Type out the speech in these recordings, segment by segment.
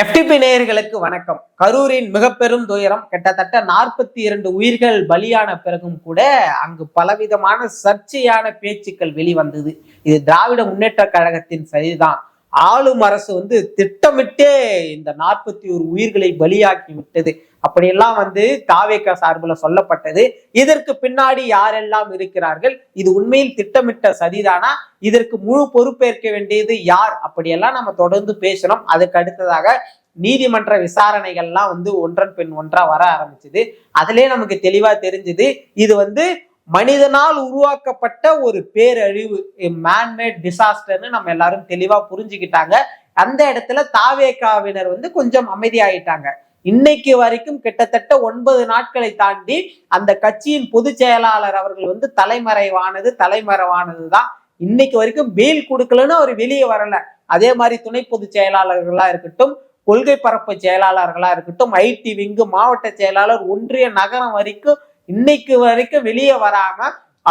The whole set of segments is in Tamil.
எஃப்டிபி நேயர்களுக்கு வணக்கம். கரூரின் மிக பெரும் துயரம். கிட்டத்தட்ட 42 உயிர்கள் பலியான பிறகும் கூட அங்கு பலவிதமான சர்ச்சையான பேச்சுக்கள் வெளிவந்தது. இது திராவிட முன்னேற்ற கழகத்தின் சரிதான். ஆளும் அரசு திட்டமிட்டே இந்த 41 உயிர்களை பலியாக்கி விட்டது. அப்படியெல்லாம் தாவேகா சார்பில் சொல்லப்பட்டது. இதற்கு பின்னாடி யாரெல்லாம் இருக்கிறார்கள், இது உண்மையில் திட்டமிட்ட சதிதானா, இதற்கு முழு பொறுப்பேற்க வேண்டியது யார், அப்படியெல்லாம் நம்ம தொடர்ந்து பேசணும். அதுக்கு அடுத்ததாக நீதிமன்ற விசாரணைகள்லாம் ஒன்றன் பின் ஒன்றா வர ஆரம்பிச்சது. அதுலயே நமக்கு தெளிவா தெரிஞ்சது, இது மனிதனால் உருவாக்கப்பட்ட ஒரு பேரழிவு, மேன்மேட் டிசாஸ்டர்னு நம்ம எல்லாரும் தெளிவா புரிஞ்சுக்கிட்டாங்க. அந்த இடத்துல தாவேகாவினர் கொஞ்சம் அமைதியாயிட்டாங்க. இன்னைக்கு வரைக்கும் கிட்டத்தட்ட 9 நாட்களை தாண்டி அந்த கட்சியின் பொதுச் செயலாளர் அவர்கள் தலைமறைவானதுதான். இன்னைக்கு வரைக்கும் பெயில் கொடுக்கலன்னு அவர் வெளியே வரல. அதே மாதிரி துணை பொதுச் செயலாளர்களா இருக்கட்டும், கொள்கை பரப்பு செயலாளர்களா இருக்கட்டும், ஐடி விங்கு மாவட்ட செயலாளர், ஒன்றிய நகரம் வரைக்கும் இன்னைக்கு வரைக்கும் வெளியே வராம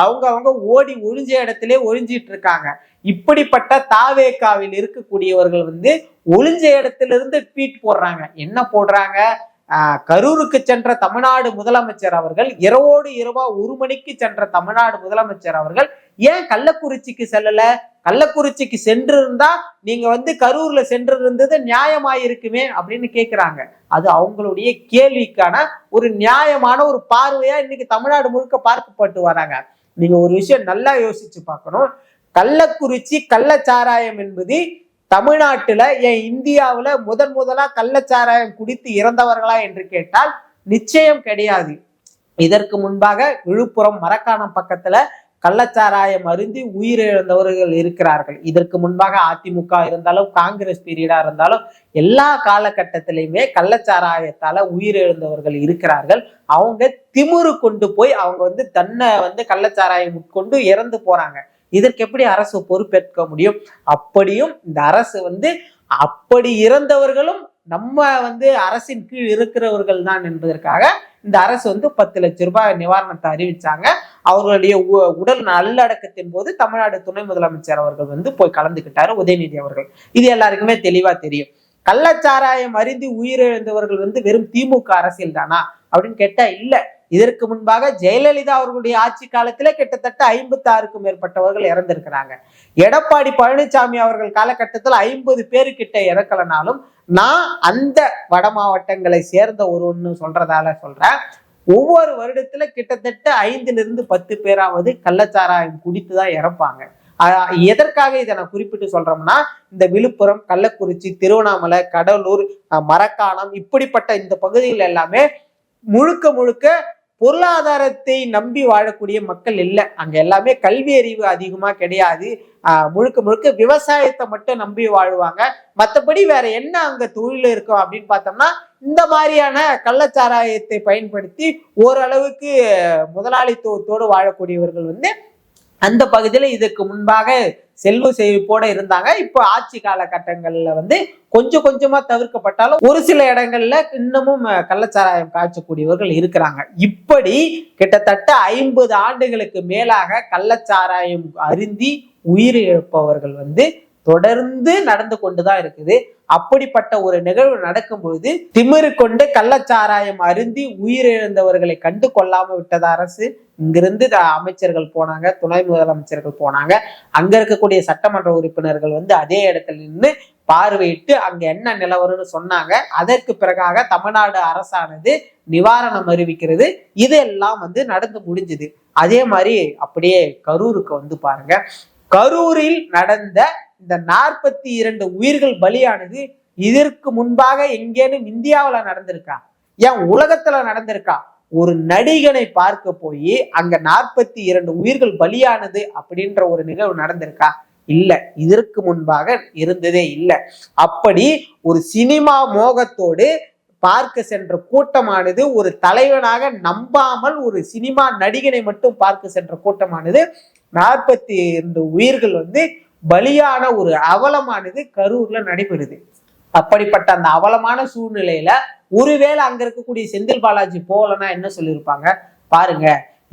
அவங்க ஓடி ஒழிஞ்ச இடத்திலே ஒழிஞ்சிட்டு இருக்காங்க. இப்படிப்பட்ட தாவேகாவில் இருக்கக்கூடியவர்கள் ஒளிஞ்ச இடத்திலிருந்து ட்வீட் போடுறாங்க. என்ன போடுறாங்க? கரூருக்கு சென்ற தமிழ்நாடு முதலமைச்சர் அவர்கள், இரவோடு இரவா 1 மணிக்கு சென்ற தமிழ்நாடு முதலமைச்சர் அவர்கள் ஏன் கள்ளக்குறிச்சிக்கு செல்லல? கள்ளக்குறிச்சிக்கு சென்றிருந்தா நீங்க கரூர்ல சென்றிருந்தது நியாயமாயிருக்குமே அப்படின்னு கேட்கிறாங்க. அது அவங்களுடைய கேள்விக்கான ஒரு நியாயமான ஒரு பார்வையா இன்னைக்கு தமிழ்நாடு முழுக்க பார்க்கப்பட்டு வராங்க. நீங்க ஒரு விஷயம் நல்லா யோசிச்சு பார்க்கணும். கள்ளக்குறிச்சி கள்ளச்சாராயம் என்பது தமிழ்நாட்டுல ஏன் இந்தியாவுல முதலா கள்ளச்சாராயம் குடித்து இறந்தவர்களா என்று கேட்டால் நிச்சயம் கிடையாது. இதற்கு முன்பாக விழுப்புரம் மரக்காணம் பக்கத்துல கள்ளச்சாராயம் அருந்தி உயிரிழந்தவர்கள் இருக்கிறார்கள். இதற்கு முன்பாக அதிமுக இருந்தாலும் காங்கிரஸ் பீரியடா இருந்தாலும் எல்லா காலகட்டத்திலையுமே கள்ளச்சாராயத்தால உயிரிழந்தவர்கள் இருக்கிறார்கள். அவங்க திமிரு கொண்டு போய் அவங்க தன்னை கள்ளச்சாராயம் உட்கொண்டு இறந்து போறாங்க. இதற்கு எப்படி அரசு பொறுப்பேற்க முடியும்? அப்படியும் இந்த அரசு அப்படி இறந்தவர்களும் நம்ம அரசின் கீழ் இருக்கிறவர்கள் தான் என்பதற்காக இந்த அரசு 10 லட்சம் ரூபாய் நிவாரணத்தை அறிவிச்சாங்க. அவர்களுடைய உடல் நல்லடக்கத்தின் போது தமிழ்நாடு துணை முதலமைச்சர் அவர்கள் போய் கலந்துக்கிட்டாரு, உதயநிதி அவர்கள். இது எல்லாருக்குமே தெளிவா தெரியும். கள்ளச்சாராயம் அறிந்து உயிரிழந்தவர்கள் வெறும் திமுக அரசியல் தானா அப்படின்னு கேட்டா இல்ல. இதற்கு முன்பாக ஜெயலலிதா அவர்களுடைய ஆட்சி காலத்துல கிட்டத்தட்ட 56க்கும் மேற்பட்டவர்கள் இறந்திருக்கிறாங்க. எடப்பாடி பழனிசாமி அவர்கள் காலகட்டத்தில் 50 பேருக்கிட்ட இறக்கலனாலும் நான் அந்த வட மாவட்டங்களை சேர்ந்த ஒருவன்னு சொல்றதால சொல்றேன். ஒவ்வொரு வருடத்துல கிட்டத்தட்ட 5லிருந்து 10 பேராவது கள்ளச்சாராயம் குடித்துதான் இறப்பாங்க. எதற்காக இதை நான் குறிப்பிட்டு சொல்றோம்னா, இந்த விழுப்புரம், கள்ளக்குறிச்சி, திருவண்ணாமலை, கடலூர், மரக்காணம் இப்படிப்பட்ட இந்த பகுதிகள் எல்லாமே முழுக்க பொருளாதாரத்தை நம்பி வாழக்கூடிய மக்கள் இல்லை. அங்க எல்லாமே கல்வி அறிவு அதிகமா கிடையாது. முழுக்க விவசாயத்தை மட்டும் நம்பி வாழ்வாங்க. மற்றபடி வேற என்ன அங்க தொழில் இருக்கும் அப்படின்னு பார்த்தோம்னா, இந்த மாதிரியான கள்ளச்சாராயத்தை பயன்படுத்தி ஓரளவுக்கு முதலாளித்துவத்தோடு வாழக்கூடியவர்கள் அந்த பகுதியில இதற்கு முன்பாக செல்வ செழிப்போட இருந்தாங்க. இப்போ ஆட்சி காலகட்டங்கள்ல கொஞ்சம் கொஞ்சமா தவிர்க்கப்பட்டாலும் ஒரு சில இடங்கள்ல இன்னமும் கள்ளச்சாராயம் காய்ச்சக்கூடியவர்கள் இருக்கிறாங்க. இப்படி கிட்டத்தட்ட 50 ஆண்டுகளுக்கு மேலாக கள்ளச்சாராயம் அருந்தி உயிரிழப்பவர்கள் தொடர்ந்து நடந்து கொண்டுதான் இருக்குது. அப்படிப்பட்ட ஒரு நிகழ்வு நடக்கும் பொழுது திமிரு கொண்டு கள்ளச்சாராயம் அருந்தி உயிரிழந்தவர்களை கண்டு கொள்ளாம விட்டது அரசு. இங்கிருந்து அமைச்சர்கள் போனாங்க, துணை முதலமைச்சர்கள் போனாங்க, அங்க இருக்கக்கூடிய சட்டமன்ற உறுப்பினர்கள் அதே இடத்துல நின்று பார்வையிட்டு அங்க என்ன நிலவரம்னு சொன்னாங்க. அதற்கு பிறகாக தமிழ்நாடு அரசானது நிவாரணம் அறிவிக்கிறது. இதெல்லாம் நடந்து முடிஞ்சது. அதே மாதிரி அப்படியே கரூருக்கு பாருங்க. கரூரில் நடந்த இந்த 42 உயிர்கள் பலியானது இதற்கு முன்பாக எங்கேனும் இந்தியாவில நடந்திருக்கா? ஏன் உலகத்துல நடந்திருக்கா? ஒரு நடிகனை பார்க்க போய் அங்க 42 உயிர்கள் பலியானது அப்படின்ற ஒரு நிகழ்வு நடந்திருக்கா? இல்ல, இதற்கு முன்பாக இருந்ததே இல்லை. அப்படி ஒரு சினிமா மோகத்தோடு பார்க்க சென்ற கூட்டமானது, ஒரு தலைவனாக நம்பாமல் ஒரு சினிமா நடிகனை மட்டும் பார்க்க சென்ற கூட்டமானது 42 உயிர்கள் பலியான ஒரு அவலமானது கரூர்ல நடைபெறுது. அப்படிப்பட்ட அந்த அவலமான சூழ்நிலையில ஒருவேளை அங்க இருக்கக்கூடிய செந்தில் பாலாஜி போகலன்னா என்ன சொல்லியிருப்பாங்க பாருங்க.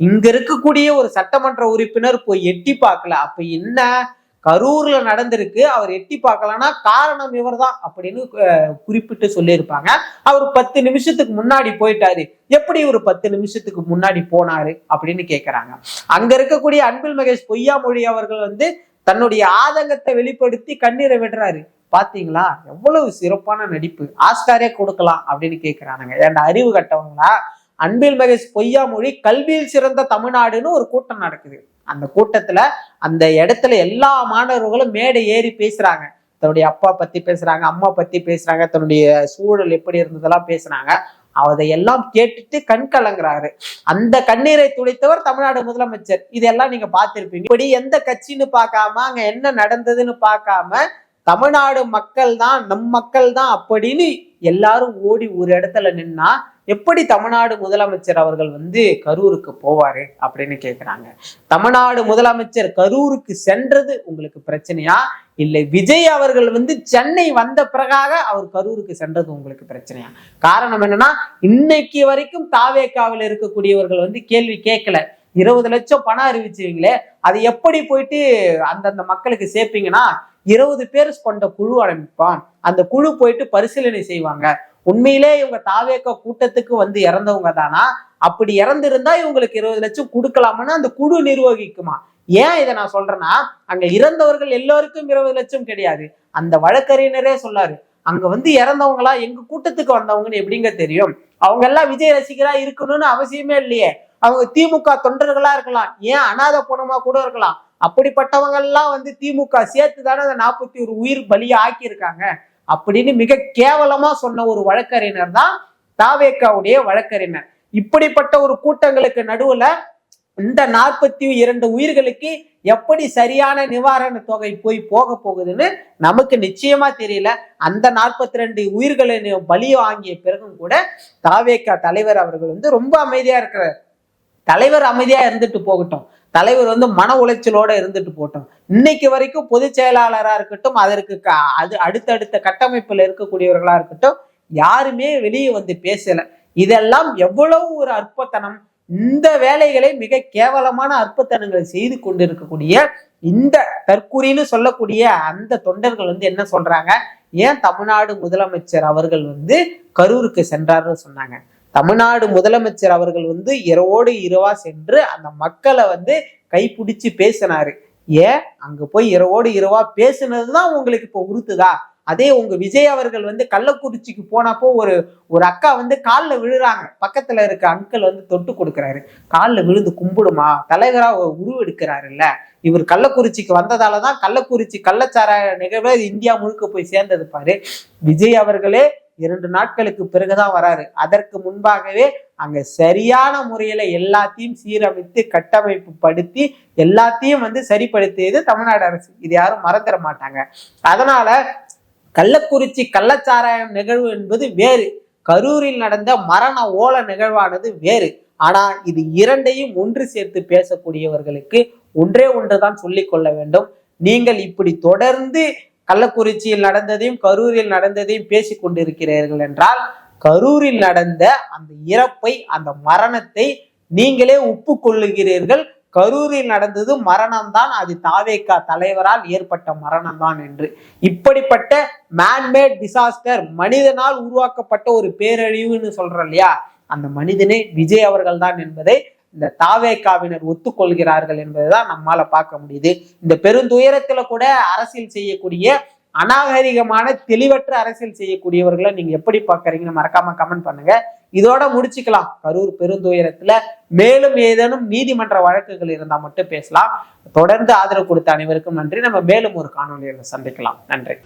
இங்க இருக்கக்கூடிய ஒரு சட்டமன்ற உறுப்பினர் போய் எட்டி பார்க்கல, அப்ப என்ன கரூர்ல நடந்திருக்கு, அவர் எட்டி பார்க்கலன்னா காரணம் இவர் தான் அப்படின்னு குறிப்பிட்டு சொல்லியிருப்பாங்க. அவர் 10 நிமிஷத்துக்கு முன்னாடி போயிட்டாரு, எப்படி ஒரு 10 நிமிஷத்துக்கு முன்னாடி போனாரு அப்படின்னு கேட்கிறாங்க. அங்க இருக்கக்கூடிய அன்பில் மகேஷ் பொய்யாமொழி அவர்கள் தன்னுடைய ஆதங்கத்தை வெளிப்படுத்தி கண்ணீரை விடுறாரு. பாத்தீங்களா எவ்வளவு சிறப்பான நடிப்பு, ஆஸ்காரே கொடுக்கலாம் அப்படின்னு கேட்கிறானுங்க. ஏன்டா அறிவு கட்டவங்களா? அன்பில் மகேஷ் பொய்யாமொழி கல்வியில் சிறந்த தமிழ்நாடுன்னு ஒரு கூட்டம் நடக்குது. அந்த கூட்டத்துல அந்த இடத்துல எல்லா மாணவர்களும் மேடை ஏறி பேசுறாங்க. தன்னுடைய அப்பா பத்தி பேசுறாங்க, அம்மா பத்தி பேசுறாங்க, தன்னுடைய சூழல் எப்படி இருந்ததெல்லாம் பேசுறாங்க. அதையெல்லாம் கேட்டுட்டு கண் கலங்குறாரு. அந்த கண்ணீரை துடைத்தவர் தமிழ்நாடு முதலமைச்சர். இதெல்லாம் நீங்க பார்த்திருப்பீங்க. இப்படி எந்த கட்சின்னு பார்க்காம, அங்க என்ன நடந்ததுன்னு பார்க்காம, தமிழ்நாடு மக்கள் தான் நம் மக்கள் தான் அப்படின்னு எல்லாரும் ஓடி ஒரு இடத்துல நின்னா எப்படி தமிழ்நாடு முதலமைச்சர் அவர்கள் கரூருக்கு போவாரு அப்படின்னு கேட்கிறாங்க. தமிழ்நாடு முதலமைச்சர் கரூருக்கு சென்றது உங்களுக்கு பிரச்சனையா, இல்லை விஜய் அவர்கள் சென்னை வந்த பிறகாக அவர் கரூருக்கு சென்றது உங்களுக்கு பிரச்சனையா? காரணம் என்னன்னா, இன்னைக்கு வரைக்கும் தாவேக்காவில் இருக்கக்கூடியவர்கள் கேள்வி கேட்கல. 20 லட்சம் பணம் அறிவிச்சுவீங்களே, அது எப்படி போயிட்டு அந்தந்த மக்களுக்கு சேர்ப்பீங்கன்னா, 20 பேர் கொண்ட குழு ஆரம்பிப்பான். அந்த குழு போயிட்டு பரிசீலனை செய்வாங்க. உண்மையிலே இவங்க தாவேக்க கூட்டத்துக்கு இறந்தவங்க தானா, அப்படி இறந்திருந்தா இவங்களுக்கு 20 லட்சம் கொடுக்கலாம்னு அந்த குழு நிர்வகிக்குமா? ஏன் இதை நான் சொல்றேன்னா, அங்க இறந்தவர்கள் எல்லோருக்கும் 20 லட்சம் கிடையாது. அந்த வழக்கறிஞரே சொல்லாரு, அங்க இறந்தவங்களா எங்க கூட்டத்துக்கு வந்தவங்கன்னு எப்படிங்க தெரியும்? அவங்க எல்லாம் விஜய் ரசிகரா இருக்கணும்னு அவசியமே இல்லையே. அவங்க திமுக தொண்டர்களா இருக்கலாம், ஏன் அநாத பொணமா கூட இருக்கலாம். அப்படிப்பட்டவங்க எல்லாம் திமுக சேர்த்து தானே அந்த 41 உயிர் பலியா ஆக்கியிருக்காங்க அப்படின்னு மிக கேவலமா சொன்ன ஒரு வழக்கறிஞர் தான் தாவேக்காவுடைய வழக்கறிஞர். இப்படிப்பட்ட ஒரு கூட்டங்களுக்கு நடுவுல இந்த 42 உயிர்களுக்கு எப்படி சரியான நிவாரண தொகை போக போகுதுன்னு நமக்கு நிச்சயமா தெரியல. அந்த 42 உயிர்களை பலி வாங்கிய பிறகும் கூட தாவேக்கா தலைவர் அவர்கள் ரொம்ப அமைதியா இருக்கிறார். தலைவர் அமைதியா இருந்துட்டு போகட்டும், தலைவர் மன உளைச்சலோட இருந்துட்டு போட்டோம். இன்னைக்கு வரைக்கும் பொதுச் செயலாளரா இருக்கட்டும், அதற்கு அடுத்தடுத்த கட்டமைப்புல இருக்கக்கூடியவர்களா இருக்கட்டும், யாருமே வெளியே பேசல. இதெல்லாம் எவ்வளவு ஒரு அற்பத்தனம்! இந்த வேலைகளை மிக கேவலமான அற்பத்தனங்களை செய்து கொண்டிருக்கக்கூடிய இந்த தற்கூரின்னு சொல்லக்கூடிய அந்த தொண்டர்கள் என்ன சொல்றாங்க? ஏன் தமிழ்நாடு முதலமைச்சர் அவர்கள் கரூருக்கு சென்றாருன்னு சொன்னாங்க. தமிழ்நாடு முதலமைச்சர் அவர்கள் இரவோடு இரவா சென்று அந்த மக்களை கைப்பிடிச்சு பேசினாரு. ஏன் அங்க போய் இரவோடு இரவா பேசுனதுதான் உங்களுக்கு இப்ப உறுத்துதா? அதே உங்க விஜய் அவர்கள் கள்ளக்குறிச்சிக்கு போனப்போ ஒரு அக்கா காலில் விழுறாங்க, பக்கத்துல இருக்க அங்கிள் தொட்டு கொடுக்குறாரு, காலில் விழுந்து கும்பிடுமா, தலைவரா உருவெடுக்கிறாரு இல்ல. இவர் கள்ளக்குறிச்சிக்கு வந்ததாலதான் கள்ளக்குறிச்சி கள்ளச்சாராய நிகழ்வு இந்தியா முழுக்க போய் சேர்ந்தது பாரு. விஜய் அவர்களே 2 நாட்களுக்கு பிறகுதான் வராரு. அதற்கு முன்பாகவே அங்க சரியான முறையில எல்லாத்தையும் சீரமைத்து கட்டமைப்பு படுத்தி எல்லாத்தையும் சரிப்படுத்தியது தமிழ்நாடு அரசு. இது யாரும் மறந்துட மாட்டாங்க. அதனால கள்ளக்குறிச்சி கள்ளச்சாராயம் நிகழ்வு என்பது வேறு, கரூரில் நடந்த மரண ஓல நிகழ்வானது வேறு. ஆனா இது இரண்டையும் ஒன்று சேர்த்து பேசக்கூடியவர்களுக்கு ஒன்றே ஒன்றுதான் சொல்லிக் கொள்ள வேண்டும். நீங்கள் இப்படி தொடர்ந்து கள்ளக்குறிச்சியில் நடந்ததையும் கரூரில் நடந்ததையும் பேசி கொண்டிருக்கிறீர்கள் என்றால், கரூரில் நடந்த அந்த இறப்பை, அந்த மரணத்தை நீங்களே ஒப்புக்கொள்ளுகிறீர்கள். கரூரில் நடந்தது மரணம் தான், அது தாவேக்கா தலைவரால் ஏற்பட்ட மரணம் தான் என்று. இப்படிப்பட்ட மேன்மேட் டிசாஸ்டர், மனிதனால் உருவாக்கப்பட்ட ஒரு பேரழிவுன்னு சொல்றோம் இல்லையா, அந்த மனிதனே விஜய் அவர்கள் தான் என்பதை இந்த தாவேக்காவினர் ஒத்துக்கொள்கிறார்கள் என்பதுதான் நம்மால பார்க்க முடியுது. இந்த பெருந்துயரத்துல கூட அரசியல் செய்யக்கூடிய அநாகரிகமான தெளிவற்ற அரசியல் செய்யக்கூடியவர்களை நீங்க எப்படி பாக்குறீங்கன்னு மறக்காம கமெண்ட் பண்ணுங்க. இதோட முடிச்சுக்கலாம். கரூர் பெருந்துயரத்துல மேலும் ஏதேனும் நீதிமன்ற வழக்குகள் இருந்தா மட்டும் பேசலாம். தொடர்ந்து ஆதரவு கொடுத்த அனைவருக்கும் நன்றி. நம்ம மேலும் ஒரு காணொலியில சந்திக்கலாம். நன்றி.